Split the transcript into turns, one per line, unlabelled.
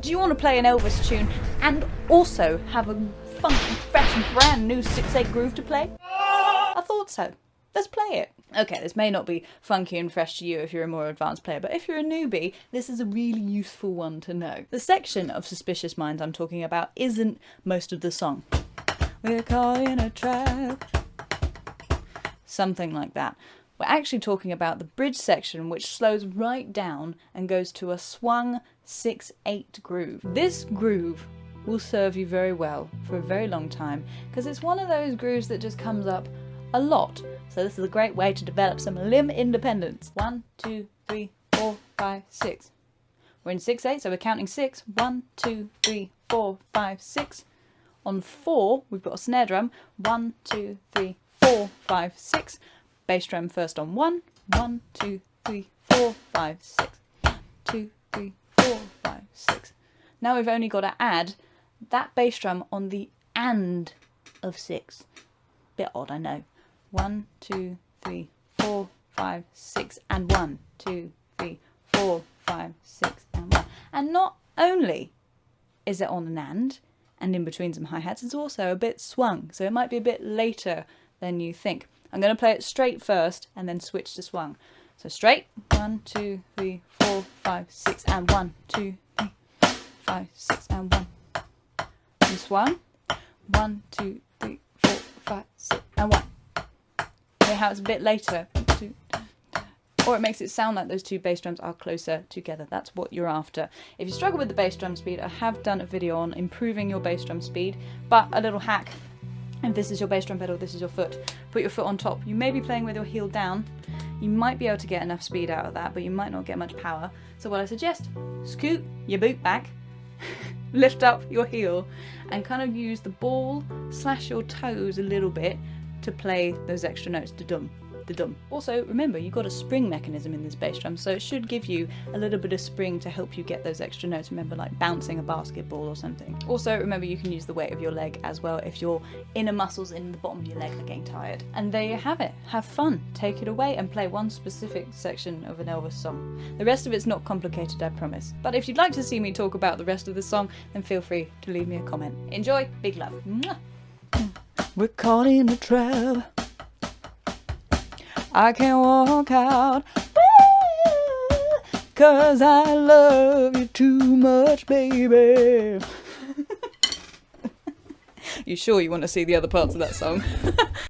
Do you want to play an Elvis tune and also have a funky, fresh, and brand new 6/8 groove to play? I thought so. Let's play it. Okay, this may not be funky and fresh to you if you're a more advanced player, but if you're a newbie, this is a really useful one to know. The section of Suspicious Minds I'm talking about isn't most of the song. We're caught in a trap. Something like that. We're actually talking about the bridge section, which slows right down and goes to a swung 6/8 groove. This groove will serve you very well for a very long time because it's one of those grooves that just comes up a lot. So this is a great way to develop some limb independence. 1, 2, 3, 4, 5, 6. We're in 6/8, so we're counting 6. 1, 2, 3, 4, 5, 6. On 4, we've got a snare drum. 1, 2, 3, 4, 5, 6. Bass drum first on 1. 1, 2, 3, 4, 5, 6. 2, 3, 4, 5, 6. Now we've only got to add that bass drum on the and of 6. Bit odd, I know. 1, 2, 3, 4, 5, 6, and 1, 2, 3, 4, 5, 6, and 1. And not only is it on an and in between some hi-hats, it's also a bit swung, so it might be a bit later than you think. I'm going to play it straight first and then switch to swung. So straight, 1, 2, 3, 4, 5, 6, and 1, 2, 3, 5, 6, and 1. And swung, 1, 2, 3, 4, 5, 6, and 1. See how it's a bit later, or it makes it sound like those two bass drums are closer together. That's what you're after. If you struggle with the bass drum speed, I have done a video on improving your bass drum speed, but a little hack. If this is your bass drum pedal, this is your foot. Put your foot on top. You may be playing with your heel down. You might be able to get enough speed out of that, but you might not get much power. So what I suggest, scoot your boot back, lift up your heel, and kind of use the ball / your toes a little bit to play those extra notes. Da-dum, da-dum. Also, remember, you've got a spring mechanism in this bass drum, so it should give you a little bit of spring to help you get those extra notes. Remember, like bouncing a basketball or something. Also, remember, you can use the weight of your leg as well if your inner muscles in the bottom of your leg are getting tired. And there you have it. Have fun. Take it away and play one specific section of an Elvis song. The rest of it's not complicated, I promise. But if you'd like to see me talk about the rest of the song, then feel free to leave me a comment. Enjoy. Big love. Mwah. We're caught in a trap. I can't walk out, 'cause I love you too much, baby. You sure you want to see the other parts of that song?